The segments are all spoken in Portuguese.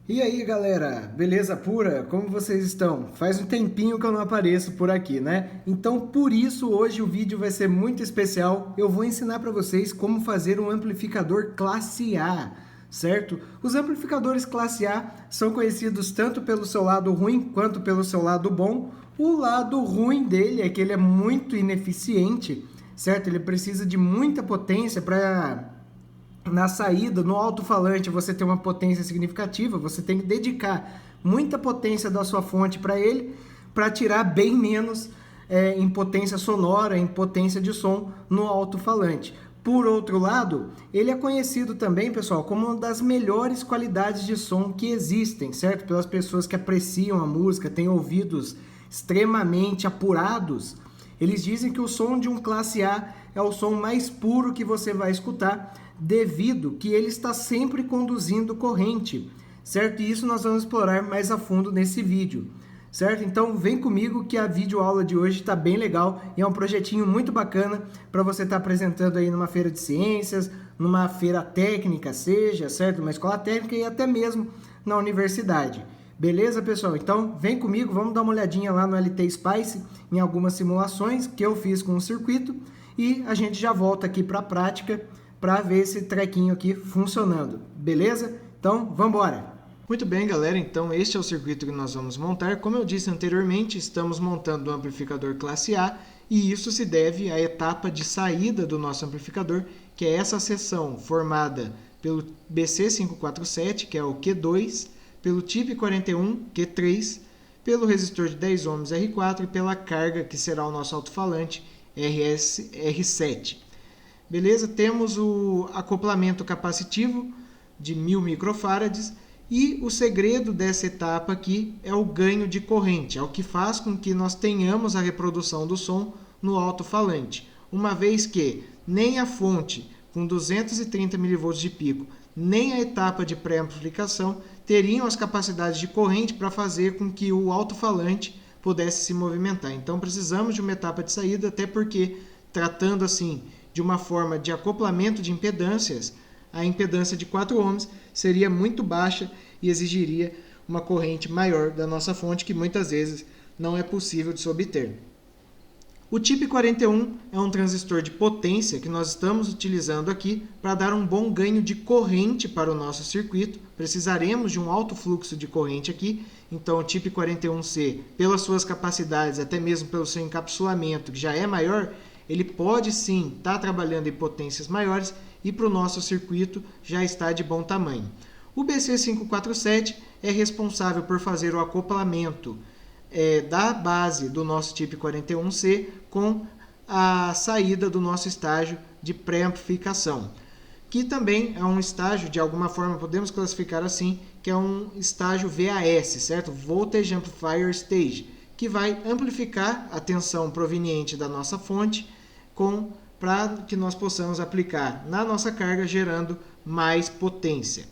E aí galera, beleza pura? Como vocês estão? Faz um tempinho que eu não apareço por aqui, né? Então por isso hoje o vídeo vai ser muito especial. Eu vou ensinar para vocês como fazer um amplificador classe A, certo? Os amplificadores classe A são conhecidos tanto pelo seu lado ruim quanto pelo seu lado bom. O lado ruim dele é que ele é muito ineficiente, certo? Ele precisa de muita potência para na saída, no alto-falante, você tem uma potência significativa, você tem que dedicar muita potência da sua fonte para ele, para tirar bem menos em potência sonora, em potência de som no alto-falante. Por outro lado, ele é conhecido também, pessoal, como uma das melhores qualidades de som que existem, certo? Pelas pessoas que apreciam a música, têm ouvidos extremamente apurados. Eles dizem que o som de um classe A é o som mais puro que você vai escutar, devido que ele está sempre conduzindo corrente, certo? E isso nós vamos explorar mais a fundo nesse vídeo, certo? Então vem comigo que a videoaula de hoje está bem legal e é um projetinho muito bacana para você estar apresentando aí numa feira de ciências, numa feira técnica, seja, certo? Uma escola técnica e até mesmo na universidade. Beleza, pessoal? Então, vem comigo, vamos dar uma olhadinha lá no LT Spice, em algumas simulações que eu fiz com o circuito, e a gente já volta aqui para a prática para ver esse trequinho aqui funcionando. Beleza? Então, vamos embora! Muito bem, galera, então este é o circuito que nós vamos montar. Como eu disse anteriormente, estamos montando um amplificador classe A, e isso se deve à etapa de saída do nosso amplificador, que é essa seção formada pelo BC547, que é o Q2, pelo TIP41, Q3, pelo resistor de 10 ohms R4 e pela carga, que será o nosso alto-falante R7. Beleza? Temos o acoplamento capacitivo de 1000 microfarads e o segredo dessa etapa aqui é o ganho de corrente, é o que faz com que nós tenhamos a reprodução do som no alto-falante, uma vez que nem a fonte com 230 mV de pico, nem a etapa de pré-amplificação teriam as capacidades de corrente para fazer com que o alto-falante pudesse se movimentar. Então precisamos de uma etapa de saída, até porque, tratando assim de uma forma de acoplamento de impedâncias, a impedância de 4 ohms seria muito baixa e exigiria uma corrente maior da nossa fonte, que muitas vezes não é possível de se obter. O TIP41 é um transistor de potência que nós estamos utilizando aqui para dar um bom ganho de corrente para o nosso circuito. Precisaremos de um alto fluxo de corrente aqui, então o TIP41C, pelas suas capacidades, até mesmo pelo seu encapsulamento, que já é maior, ele pode sim estar trabalhando em potências maiores e para o nosso circuito já está de bom tamanho. O BC547 é responsável por fazer o acoplamento da base do nosso TIP41C com a saída do nosso estágio de pré-amplificação, que também é um estágio, de alguma forma podemos classificar assim, que é um estágio VAS, certo? Voltage Amplifier Stage, que vai amplificar a tensão proveniente da nossa fonte para que nós possamos aplicar na nossa carga, gerando mais potência.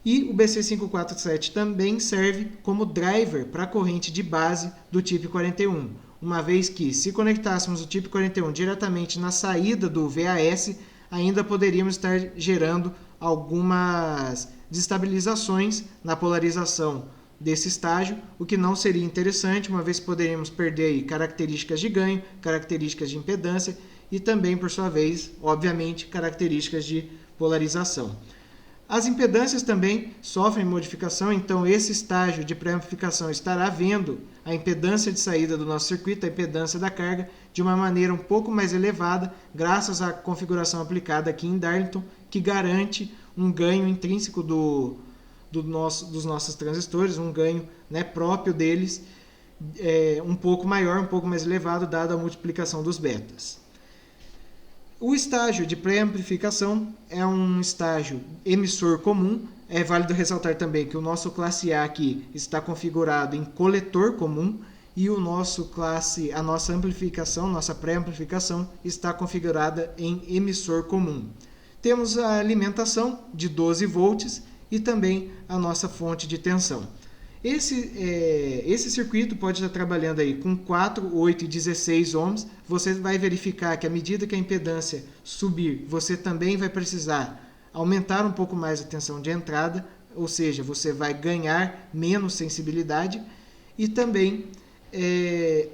E o BC547 também serve como driver para a corrente de base do TIP41, uma vez que, se conectássemos o TIP41 diretamente na saída do VAS, ainda poderíamos estar gerando algumas desestabilizações na polarização desse estágio, o que não seria interessante, uma vez que poderíamos perder aí características de ganho, características de impedância e também, por sua vez, obviamente, características de polarização. As impedâncias também sofrem modificação, então esse estágio de pré-amplificação estará vendo a impedância de saída do nosso circuito, a impedância da carga, de uma maneira um pouco mais elevada, graças à configuração aplicada aqui em Darlington, que garante um ganho intrínseco dos nossos transistores, um ganho próprio deles, um pouco maior, um pouco mais elevado, dada a multiplicação dos betas. O estágio de pré-amplificação é um estágio emissor comum. É válido ressaltar também que o nosso classe A aqui está configurado em coletor comum e a nossa amplificação, nossa pré-amplificação, está configurada em emissor comum. Temos a alimentação de 12 volts e também a nossa fonte de tensão. Esse circuito pode estar trabalhando aí com 4, 8 e 16 ohms. Você vai verificar que à medida que a impedância subir, você também vai precisar aumentar um pouco mais a tensão de entrada, ou seja, você vai ganhar menos sensibilidade, e também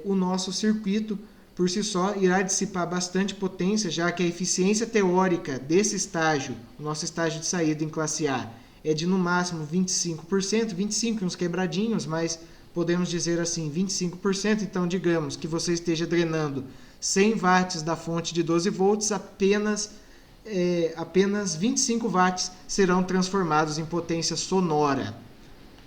o nosso circuito por si só irá dissipar bastante potência, já que a eficiência teórica desse estágio, o nosso estágio de saída em classe A, é de no máximo 25%, 25% uns quebradinhos, mas podemos dizer assim, 25%, então digamos que você esteja drenando 100 watts da fonte de 12 volts, apenas 25 watts serão transformados em potência sonora.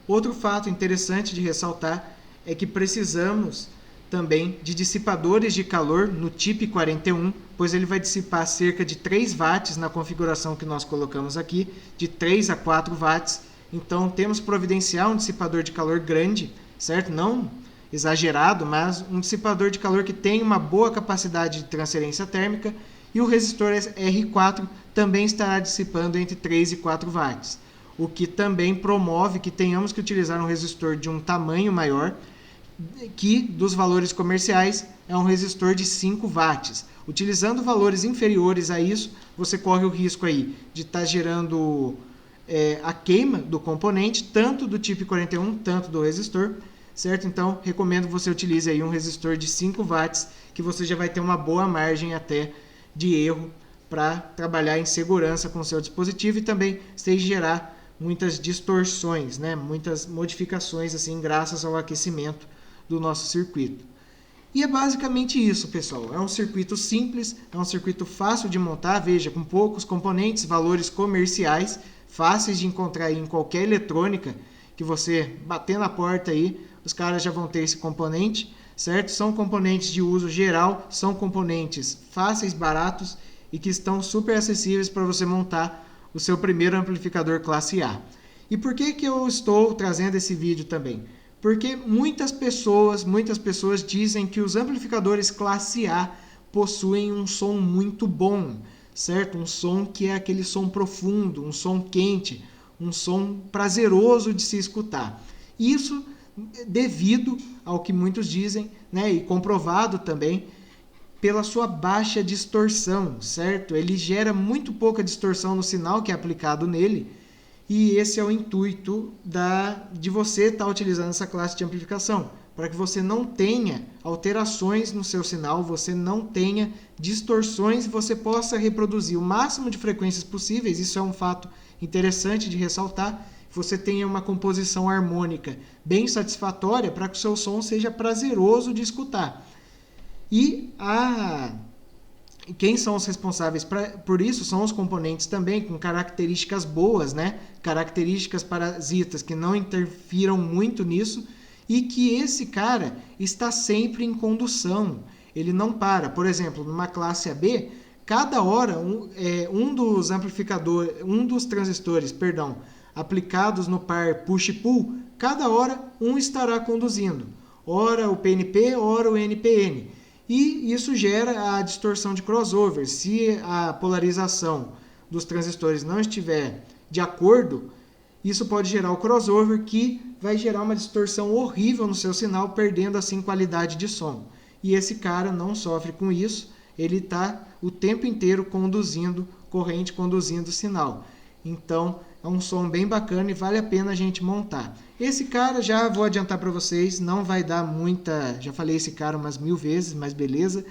Outro fato interessante de ressaltar é que precisamos também de dissipadores de calor no TIP 41, pois ele vai dissipar cerca de 3 watts na configuração que nós colocamos aqui, de 3 a 4 watts. Então temos que providenciar um dissipador de calor grande, certo? Não exagerado, mas um dissipador de calor que tenha uma boa capacidade de transferência térmica, e o resistor R4 também estará dissipando entre 3 e 4 watts, o que também promove que tenhamos que utilizar um resistor de um tamanho maior, que dos valores comerciais é um resistor de 5 watts. Utilizando valores inferiores a isso, você corre o risco aí de estar gerando a queima do componente, tanto do tipo 41, tanto do resistor, certo? Então, recomendo que você utilize aí um resistor de 5 watts, que você já vai ter uma boa margem até de erro para trabalhar em segurança com o seu dispositivo, e também sem gerar muitas distorções, né? Muitas modificações assim, graças ao aquecimento do nosso circuito. E é basicamente isso, pessoal. É um circuito simples, é um circuito fácil de montar, veja, com poucos componentes, valores comerciais, fáceis de encontrar aí em qualquer eletrônica, que você bater na porta aí, os caras já vão ter esse componente, certo? São componentes de uso geral, são componentes fáceis, baratos e que estão super acessíveis para você montar o seu primeiro amplificador classe A. E por que eu estou trazendo esse vídeo também? Porque muitas pessoas dizem que os amplificadores classe A possuem um som muito bom, certo? Um som que é aquele som profundo, um som quente, um som prazeroso de se escutar. Isso devido ao que muitos dizem, né, e comprovado também, pela sua baixa distorção, certo? Ele gera muito pouca distorção no sinal que é aplicado nele, e esse é o intuito de você estar utilizando essa classe de amplificação, para que você não tenha alterações no seu sinal, você não tenha distorções e você possa reproduzir o máximo de frequências possíveis. Isso é um fato interessante de ressaltar. Você tenha uma composição harmônica bem satisfatória para que o seu som seja prazeroso de escutar. E quem são os responsáveis por isso são os componentes também com características boas, né? Características parasitas que não interfiram muito nisso, e que esse cara está sempre em condução, ele não para. Por exemplo, numa classe AB, cada hora um dos transistores, aplicados no par push-pull, cada hora um estará conduzindo, ora o PNP, ora o NPN. E isso gera a distorção de crossover. Se a polarização dos transistores não estiver de acordo, isso pode gerar o crossover, que vai gerar uma distorção horrível no seu sinal, perdendo assim qualidade de som. E esse cara não sofre com isso, ele está o tempo inteiro conduzindo corrente, conduzindo sinal. Então é um som bem bacana e vale a pena a gente montar. Esse cara, já vou adiantar para vocês, não vai dar muita... Já falei esse cara umas 1000 vezes, mas beleza.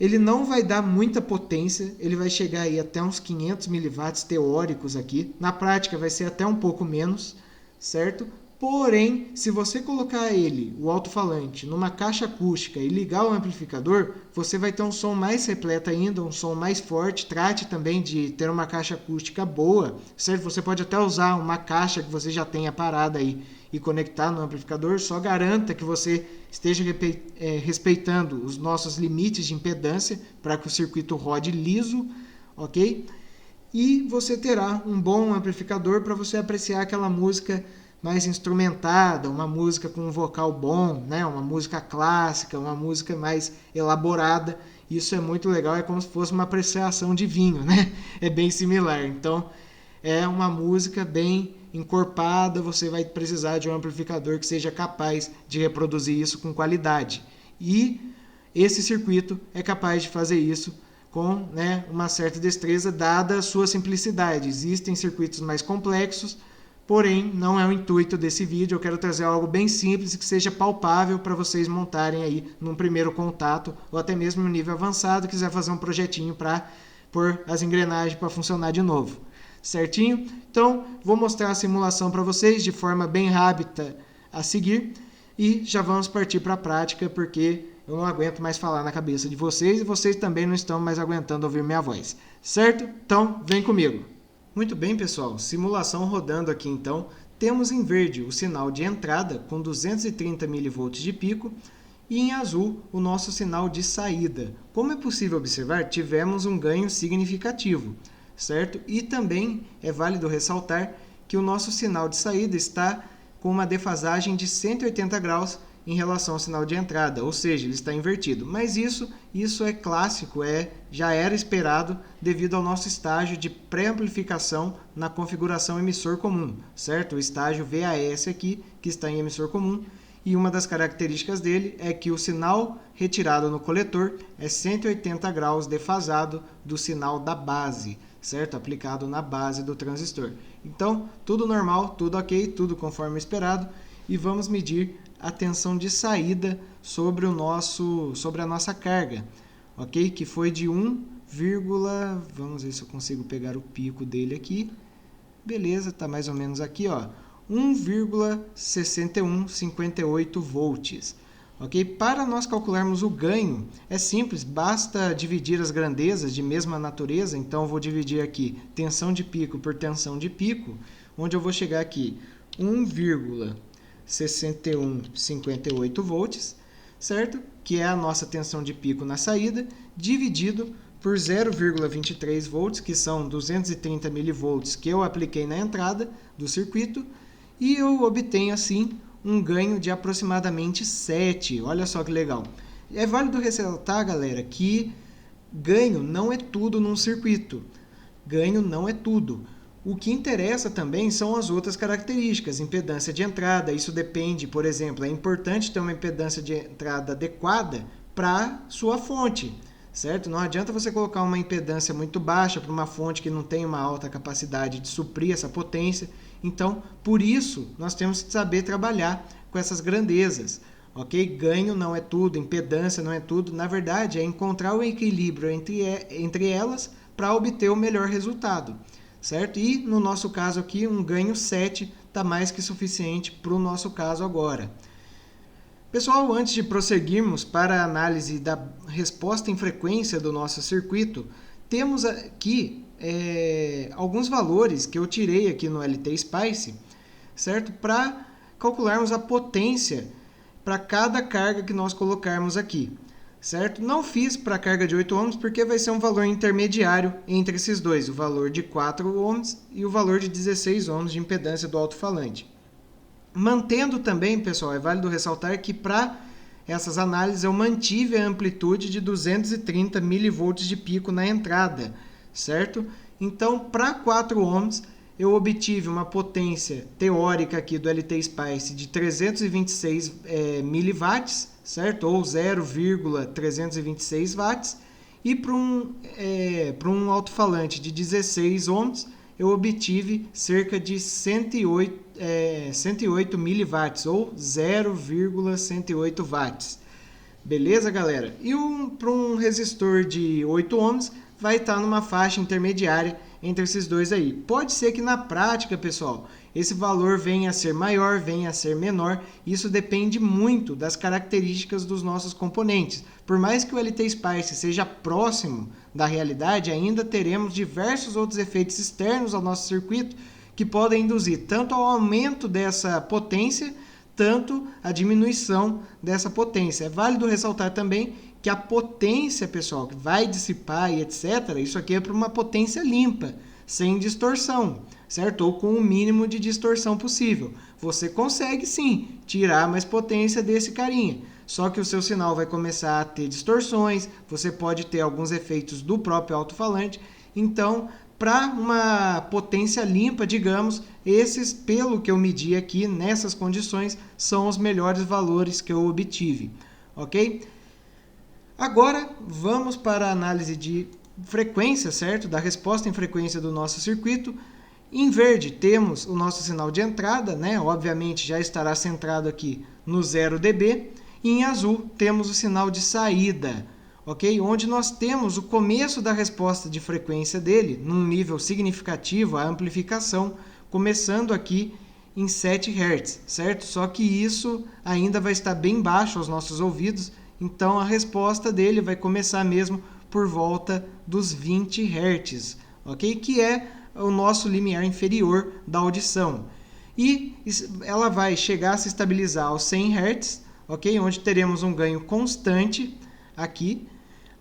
Ele não vai dar muita potência, ele vai chegar aí até uns 500 mW teóricos aqui. Na prática vai ser até um pouco menos, certo? Porém, se você colocar ele, o alto-falante, numa caixa acústica e ligar o amplificador, você vai ter um som mais repleto ainda, um som mais forte. Trate também de ter uma caixa acústica boa, certo? Você pode até usar uma caixa que você já tenha parada aí e conectar no amplificador. Só garanta que você esteja respeitando os nossos limites de impedância para que o circuito rode liso, ok? E você terá um bom amplificador para você apreciar aquela música mais instrumentada, uma música com um vocal bom, né? Uma música clássica, uma música mais elaborada. Isso é muito legal, é como se fosse uma apreciação de vinho, né? É bem similar. Então, é uma música bem encorpada, você vai precisar de um amplificador que seja capaz de reproduzir isso com qualidade. E esse circuito é capaz de fazer isso com, né, uma certa destreza, dada a sua simplicidade. Existem circuitos mais complexos, porém não é o intuito desse vídeo. Eu quero trazer algo bem simples e que seja palpável para vocês montarem aí num primeiro contato, ou até mesmo no nível avançado, quiser fazer um projetinho para pôr as engrenagens para funcionar de novo. Certinho? Então, vou mostrar a simulação para vocês de forma bem rápida a seguir e já vamos partir para a prática, porque eu não aguento mais falar na cabeça de vocês e vocês também não estão mais aguentando ouvir minha voz. Certo? Então, vem comigo. Muito bem, pessoal. Simulação rodando aqui então. Temos em verde o sinal de entrada com 230 mV de pico e em azul o nosso sinal de saída. Como é possível observar, tivemos um ganho significativo, certo? E também é válido ressaltar que o nosso sinal de saída está com uma defasagem de 180 graus em relação ao sinal de entrada, ou seja, ele está invertido. Mas isso é clássico, já era esperado devido ao nosso estágio de pré-amplificação na configuração emissor comum, certo? O estágio VAS aqui, que está em emissor comum, e uma das características dele é que o sinal retirado no coletor é 180 graus defasado do sinal da base, certo? Aplicado na base do transistor. Então, tudo normal, tudo ok, tudo conforme esperado, e vamos medir a tensão de saída sobre a nossa carga, ok? Que foi de 1, vamos ver se eu consigo pegar o pico dele aqui. Beleza, tá mais ou menos aqui, ó, 1,6158 volts. Ok? Para nós calcularmos o ganho, é simples, basta dividir as grandezas de mesma natureza. Então, eu vou dividir aqui tensão de pico por tensão de pico, onde eu vou chegar aqui 1,6158 volts, certo? Que é a nossa tensão de pico na saída, dividido por 0,23 volts, que são 230 milivolts que eu apliquei na entrada do circuito, e eu obtenho assim um ganho de aproximadamente 7. Olha só que legal. É válido ressaltar, galera, que ganho não é tudo num circuito. Ganho não é tudo. O que interessa também são as outras características, impedância de entrada. Isso depende, por exemplo, é importante ter uma impedância de entrada adequada para sua fonte, certo? Não adianta você colocar uma impedância muito baixa para uma fonte que não tem uma alta capacidade de suprir essa potência. Então, por isso, nós temos que saber trabalhar com essas grandezas, ok? Ganho não é tudo, impedância não é tudo. Na verdade, é encontrar o equilíbrio entre elas para obter o melhor resultado, certo? E, no nosso caso aqui, um ganho 7 está mais que suficiente para o nosso caso agora. Pessoal, antes de prosseguirmos para a análise da resposta em frequência do nosso circuito, temos aqui alguns valores que eu tirei aqui no LT-Spice, certo? Para calcularmos a potência para cada carga que nós colocarmos aqui, certo? Não fiz para a carga de 8 ohms porque vai ser um valor intermediário entre esses dois, o valor de 4 ohms e o valor de 16 ohms de impedância do alto-falante. Mantendo também, pessoal, é válido ressaltar que para essas análises eu mantive a amplitude de 230 milivolts de pico na entrada, certo? Então, para 4 ohms, eu obtive uma potência teórica aqui do LT-Spice de 326 miliwatts, certo? Ou 0,326 watts. E para um alto-falante de 16 ohms, eu obtive cerca de 108 miliwatts, ou 0,108 watts. Beleza, galera? E para um resistor de 8 ohms, vai estar numa faixa intermediária entre esses dois aí. Pode ser que na prática, pessoal, esse valor venha a ser maior, venha a ser menor. Isso depende muito das características dos nossos componentes. Por mais que o LT-Spice seja próximo da realidade, ainda teremos diversos outros efeitos externos ao nosso circuito que podem induzir tanto ao aumento dessa potência, tanto a diminuição dessa potência. É válido ressaltar também que a potência, pessoal, que vai dissipar e etc., isso aqui é para uma potência limpa, sem distorção, certo? Ou com o mínimo de distorção possível. Você consegue, sim, tirar mais potência desse carinha, só que o seu sinal vai começar a ter distorções, você pode ter alguns efeitos do próprio alto-falante. Então, para uma potência limpa, digamos, esses, pelo que eu medi aqui, nessas condições, são os melhores valores que eu obtive, ok? Agora, vamos para a análise de frequência, certo? Da resposta em frequência do nosso circuito. Em verde temos o nosso sinal de entrada, né? Obviamente já estará centrado aqui no 0 dB. E em azul temos o sinal de saída, ok? Onde nós temos o começo da resposta de frequência dele, num nível significativo, a amplificação, começando aqui em 7 Hz, certo? Só que isso ainda vai estar bem baixo aos nossos ouvidos, então a resposta dele vai começar mesmo por volta dos 20 Hz, ok? Que é o nosso limiar inferior da audição. E ela vai chegar a se estabilizar aos 100 Hz, ok? Onde teremos um ganho constante aqui,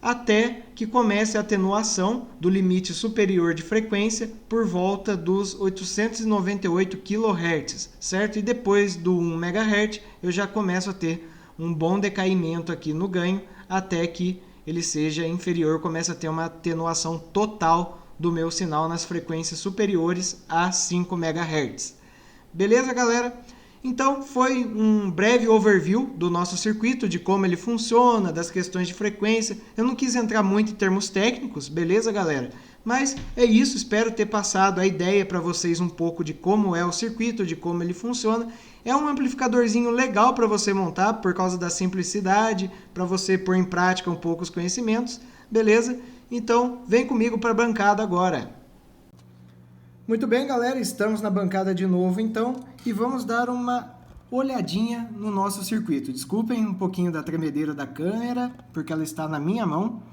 até que comece a atenuação do limite superior de frequência por volta dos 898 kHz, certo? E depois do 1 MHz eu já começo a ter um bom decaimento aqui no ganho, até que ele seja inferior, comece a ter uma atenuação total do meu sinal nas frequências superiores a 5 MHz. Beleza, galera? Então, foi um breve overview do nosso circuito, de como ele funciona, das questões de frequência. Eu não quis entrar muito em termos técnicos, beleza, galera? Mas é isso, espero ter passado a ideia para vocês um pouco de como é o circuito, de como ele funciona. É um amplificadorzinho legal para você montar, por causa da simplicidade, para você pôr em prática um pouco os conhecimentos, beleza? Então, vem comigo para a bancada agora. Muito bem, galera, estamos na bancada de novo, então, e vamos dar uma olhadinha no nosso circuito. Desculpem um pouquinho da tremedeira da câmera, porque ela está na minha mão,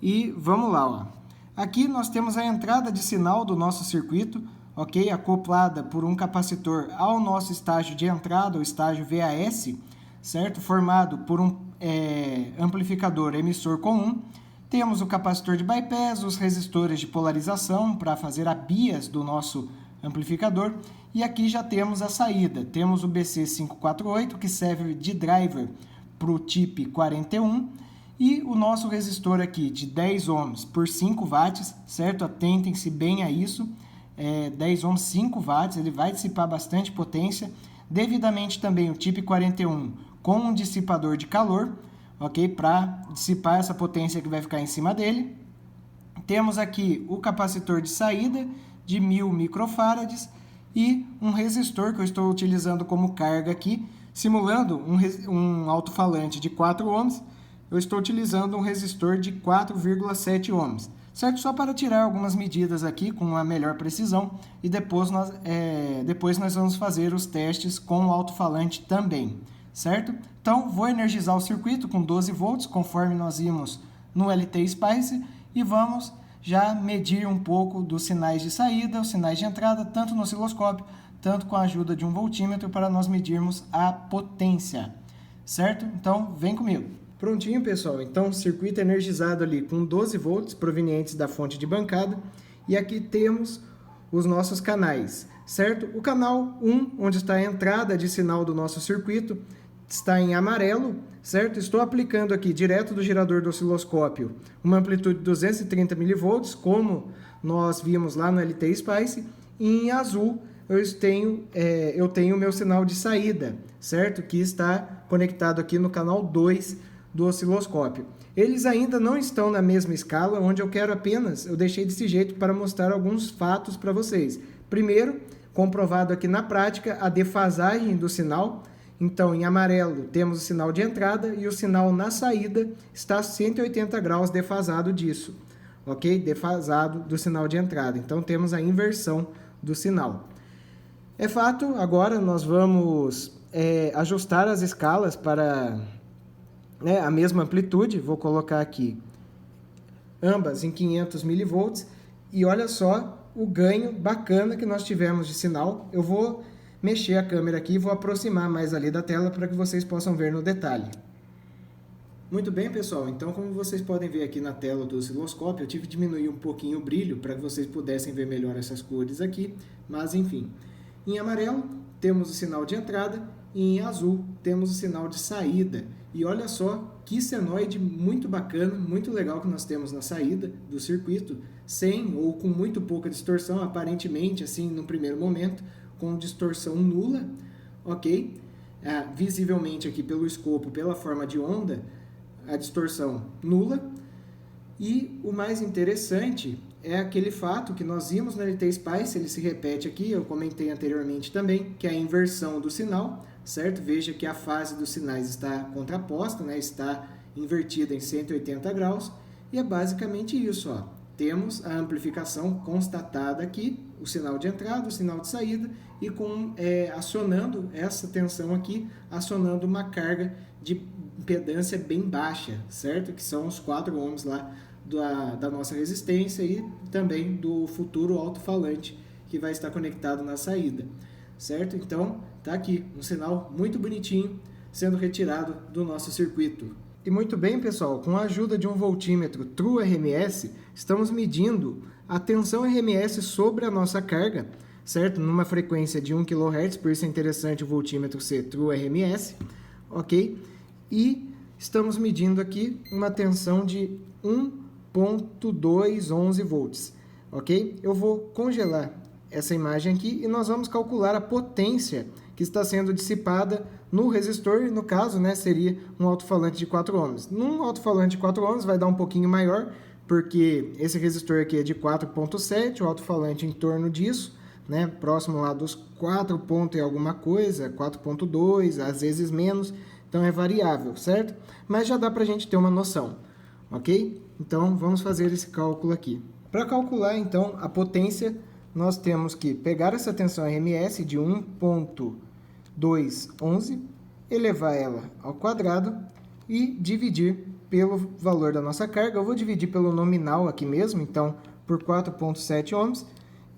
e vamos lá, ó. Aqui nós temos a entrada de sinal do nosso circuito, ok? Acoplada por um capacitor ao nosso estágio de entrada, o estágio VAS, certo? Formado por um amplificador emissor comum. Temos o capacitor de bypass, os resistores de polarização para fazer a bias do nosso amplificador. E aqui já temos a saída. Temos o BC548, que serve de driver para o TIP 41. E o nosso resistor aqui de 10 ohms por 5 watts, certo? Atentem-se bem a isso. 10 ohms, 5 watts, ele vai dissipar bastante potência. Devidamente também o TIP 41 com um dissipador de calor, ok? Para dissipar essa potência que vai ficar em cima dele. Temos aqui o capacitor de saída de 1000 microfarads e um resistor que eu estou utilizando como carga aqui, simulando um alto-falante de 4 ohms, eu estou utilizando um resistor de 4,7 ohms, certo? Só para tirar algumas medidas aqui com uma melhor precisão e depois nós vamos fazer os testes com o alto-falante também, certo? Então, vou energizar o circuito com 12 volts, conforme nós vimos no LT Spice, e vamos já medir um pouco dos sinais de saída, os sinais de entrada, tanto no osciloscópio, tanto com a ajuda de um voltímetro, para nós medirmos a potência, certo? Então, vem comigo. Prontinho, pessoal. Então, circuito energizado ali com 12 volts provenientes da fonte de bancada, e aqui temos os nossos canais, certo? O canal 1, onde está a entrada de sinal do nosso circuito, está em amarelo, certo? Estou aplicando aqui direto do gerador do osciloscópio uma amplitude de 230 mV, como nós vimos lá no LT Spice, e em azul eu tenho o meu sinal de saída, certo? Que está conectado aqui no canal 2 do osciloscópio. Eles ainda não estão na mesma escala, onde eu deixei desse jeito para mostrar alguns fatos para vocês. Primeiro, comprovado aqui na prática a defasagem do sinal. Então, em amarelo, temos o sinal de entrada e o sinal na saída está 180 graus defasado disso, ok? Defasado do sinal de entrada. Então, temos a inversão do sinal. É fato, agora nós vamos ajustar as escalas para a mesma amplitude. Vou colocar aqui ambas em 500 mV e olha só o ganho bacana que nós tivemos de sinal. Eu vou mexer a câmera aqui e vou aproximar mais ali da tela para que vocês possam ver no detalhe. Muito bem, pessoal, então como vocês podem ver aqui na tela do osciloscópio, eu tive que diminuir um pouquinho o brilho para que vocês pudessem ver melhor essas cores aqui, mas enfim. Em amarelo temos o sinal de entrada e em azul temos o sinal de saída. E olha só que senoide muito bacana, muito legal que nós temos na saída do circuito, sem ou com muito pouca distorção, aparentemente assim no primeiro momento, com distorção nula, ok? Visivelmente aqui pelo escopo, pela forma de onda, a distorção nula. E o mais interessante é aquele fato que nós vimos no LT Spice, ele se repete aqui, eu comentei anteriormente também, que é a inversão do sinal, certo? Veja que a fase dos sinais está contraposta, né? Está invertida em 180 graus, e é basicamente isso, ó. Temos a amplificação constatada aqui, o sinal de entrada, o sinal de saída, e acionando essa tensão aqui, acionando uma carga de impedância bem baixa, certo? Que são os 4 ohms lá da nossa resistência e também do futuro alto-falante que vai estar conectado na saída, certo? Então, tá aqui um sinal muito bonitinho sendo retirado do nosso circuito. E muito bem, pessoal, com a ajuda de um voltímetro True RMS, estamos medindo a tensão RMS sobre a nossa carga, certo? Numa frequência de 1 kHz, por isso é interessante o voltímetro ser True RMS, ok? E estamos medindo aqui uma tensão de 1.211 volts, ok? Eu vou congelar essa imagem aqui e nós vamos calcular a potência que está sendo dissipada no resistor, no caso, né, seria um alto-falante de 4 ohms. Num alto-falante de 4 ohms vai dar um pouquinho maior, porque esse resistor aqui é de 4.7, o alto-falante em torno disso, né, próximo lá dos 4 pontos e alguma coisa, 4.2, às vezes menos, então é variável, certo? Mas já dá para a gente ter uma noção, ok? Então vamos fazer esse cálculo aqui. Para calcular então a potência, nós temos que pegar essa tensão RMS de 1.211, elevar ela ao quadrado e dividir pelo valor da nossa carga. Eu vou dividir pelo nominal aqui mesmo, então por 4.7 ohms,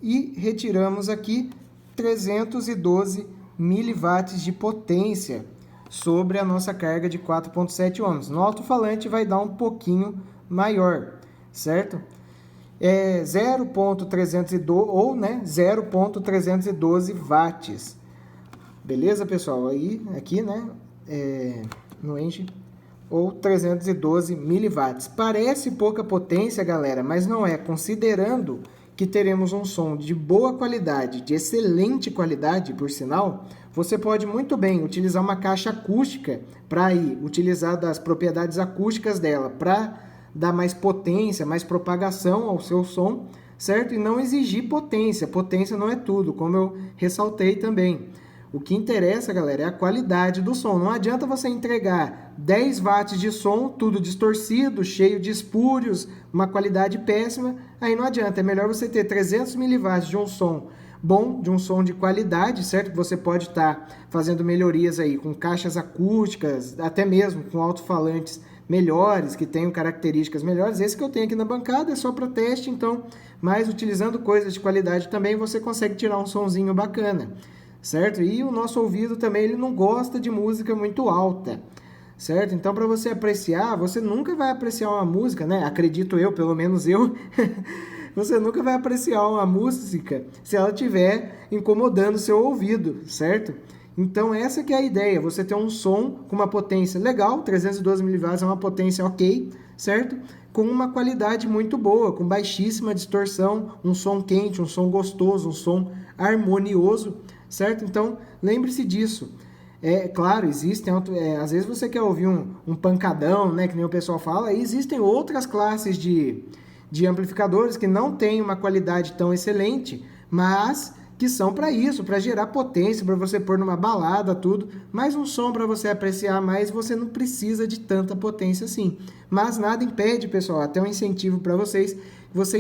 e retiramos aqui 312 miliwatts de potência sobre a nossa carga de 4.7 ohms. No alto-falante vai dar um pouquinho maior, certo? 0.312 ou, né, 0.312 watts. Beleza, pessoal? Aí, aqui, né, no Engie, ou 312 miliwatts. Parece pouca potência, galera, mas não é. Considerando que teremos um som de boa qualidade, de excelente qualidade, por sinal, você pode muito bem utilizar uma caixa acústica para utilizar das propriedades acústicas dela, para dar mais potência, mais propagação ao seu som, certo? E não exigir potência. Potência não é tudo, como eu ressaltei também. O que interessa, galera, é a qualidade do som. Não adianta você entregar 10 watts de som, tudo distorcido, cheio de espúrios, uma qualidade péssima, aí não adianta. É melhor você ter 300 miliwatts de um som bom, de um som de qualidade, certo? Que você pode estar fazendo melhorias aí com caixas acústicas, até mesmo com alto-falantes melhores, que tenham características melhores. Esse que eu tenho aqui na bancada é só para teste, então, mas utilizando coisas de qualidade também você consegue tirar um sonzinho bacana, certo? E o nosso ouvido também, ele não gosta de música muito alta, certo? Então, para você apreciar, você nunca vai apreciar uma música, né? Acredito eu, pelo menos eu, você nunca vai apreciar uma música se ela estiver incomodando o seu ouvido, certo? Então, essa que é a ideia, você ter um som com uma potência legal, 312 miliwatts é uma potência ok, certo? Com uma qualidade muito boa, com baixíssima distorção, um som quente, um som gostoso, um som harmonioso, certo? Então, lembre-se disso. É claro, existem, às vezes você quer ouvir um pancadão, né, que nem o pessoal fala, e existem outras classes de amplificadores que não têm uma qualidade tão excelente, mas que são para isso, para gerar potência, para você pôr numa balada, tudo, mais um som para você apreciar mais, você não precisa de tanta potência assim. Mas nada impede, pessoal, até um incentivo para vocês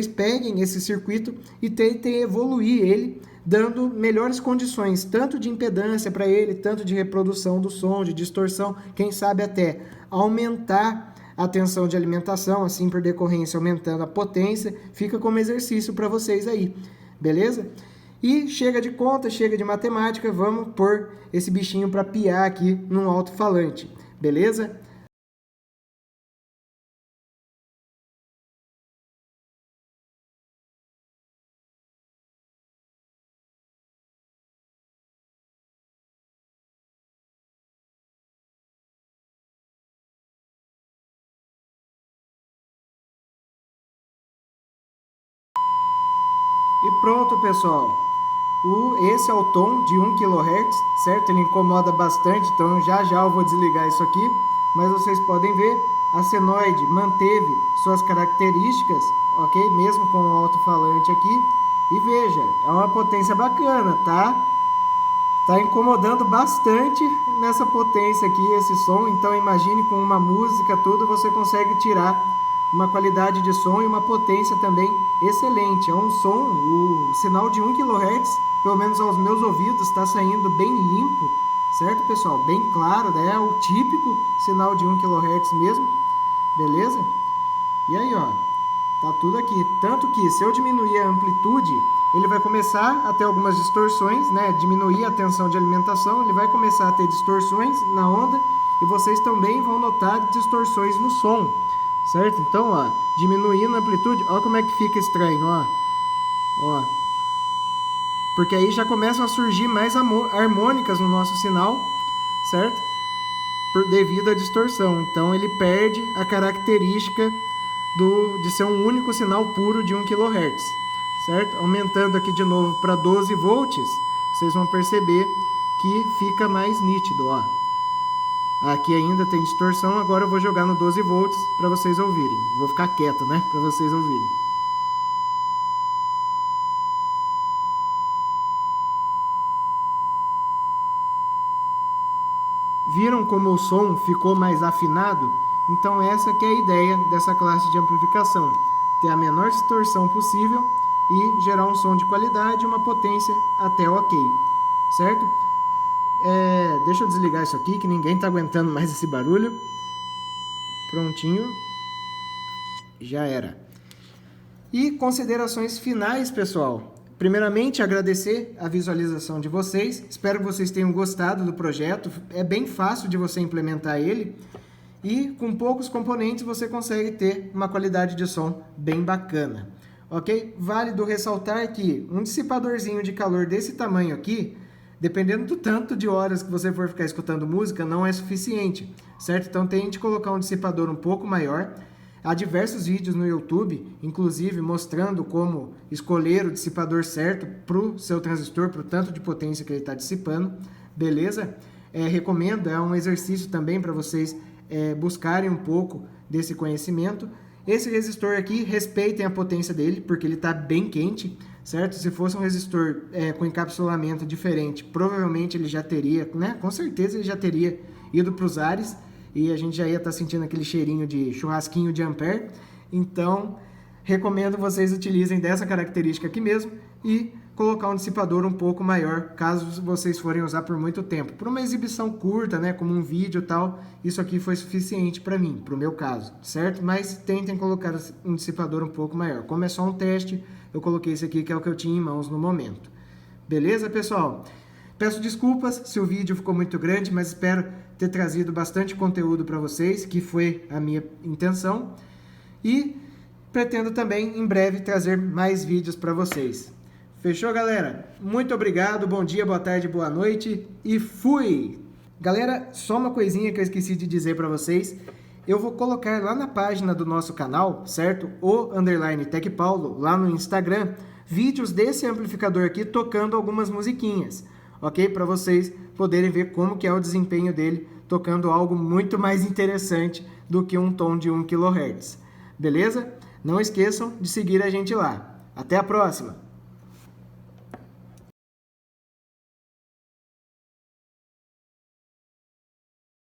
peguem esse circuito e tentem evoluir ele, dando melhores condições, tanto de impedância para ele, tanto de reprodução do som, de distorção, quem sabe até aumentar a tensão de alimentação, assim por decorrência aumentando a potência, fica como exercício para vocês aí, beleza? E chega de conta, chega de matemática, vamos pôr esse bichinho para piar aqui num alto-falante, beleza? E pronto, pessoal. Esse é o tom de 1 kHz, certo? Ele incomoda bastante, então já já eu vou desligar isso aqui. Mas vocês podem ver a senoide manteve suas características, ok? Mesmo com o alto-falante aqui. E veja, é uma potência bacana, tá? Tá incomodando bastante nessa potência aqui, esse som. Então imagine com uma música, tudo, você consegue tirar uma qualidade de som e uma potência também excelente. É um som, o sinal de 1 kHz, pelo menos aos meus ouvidos, está saindo bem limpo, certo, pessoal? Bem claro, né? É o típico sinal de 1 kHz mesmo, beleza? E aí, ó, tá tudo aqui. Tanto que se eu diminuir a amplitude, ele vai começar a ter algumas distorções, né? Diminuir a tensão de alimentação, ele vai começar a ter distorções na onda e vocês também vão notar distorções no som, certo? Então, ó, diminuindo a amplitude, ó como é que fica estranho, ó. Ó. Porque aí já começam a surgir mais harmônicas no nosso sinal, certo? Devido à distorção. Então ele perde a característica de ser um único sinal puro de 1 kHz, certo? Aumentando aqui de novo para 12 volts, vocês vão perceber que fica mais nítido, ó. Aqui ainda tem distorção, agora eu vou jogar no 12 volts para vocês ouvirem. Vou ficar quieto, né, para vocês ouvirem. Viram como o som ficou mais afinado? Então essa que é a ideia dessa classe de amplificação. Ter a menor distorção possível e gerar um som de qualidade e uma potência até ok. Certo? Deixa eu desligar isso aqui que ninguém está aguentando mais esse barulho. Prontinho. Já era. E considerações finais, pessoal. Primeiramente, agradecer a visualização de vocês. Espero que vocês tenham gostado do projeto. É bem fácil de você implementar ele. E com poucos componentes você consegue ter uma qualidade de som bem bacana. Ok? Válido ressaltar que um dissipadorzinho de calor desse tamanho aqui, dependendo do tanto de horas que você for ficar escutando música, não é suficiente. Certo? Então tente colocar um dissipador um pouco maior. Há diversos vídeos no YouTube, inclusive mostrando como escolher o dissipador certo para o seu transistor, para o tanto de potência que ele está dissipando, beleza? Recomendo, é um exercício também para vocês buscarem um pouco desse conhecimento. Esse resistor aqui, respeitem a potência dele, porque ele está bem quente, certo? Se fosse um resistor com encapsulamento diferente, provavelmente ele já teria, né? Com certeza ele já teria ido para os ares, e a gente já ia estar sentindo aquele cheirinho de churrasquinho de ampere. Então, recomendo vocês utilizem dessa característica aqui mesmo e colocar um dissipador um pouco maior, caso vocês forem usar por muito tempo. Para uma exibição curta, né, como um vídeo e tal, isso aqui foi suficiente para mim, para o meu caso, certo? Mas tentem colocar um dissipador um pouco maior. Como é só um teste, eu coloquei esse aqui, que é o que eu tinha em mãos no momento. Beleza, pessoal? Peço desculpas se o vídeo ficou muito grande, mas espero ter trazido bastante conteúdo para vocês, que foi a minha intenção. E pretendo também, em breve, trazer mais vídeos para vocês. Fechou, galera? Muito obrigado, bom dia, boa tarde, boa noite e fui! Galera, só uma coisinha que eu esqueci de dizer para vocês. Eu vou colocar lá na página do nosso canal, certo? O _TecPaulo, lá no Instagram, vídeos desse amplificador aqui tocando algumas musiquinhas. Ok? Para vocês poderem ver como que é o desempenho dele tocando algo muito mais interessante do que um tom de 1 kHz. Beleza? Não esqueçam de seguir a gente lá. Até a próxima!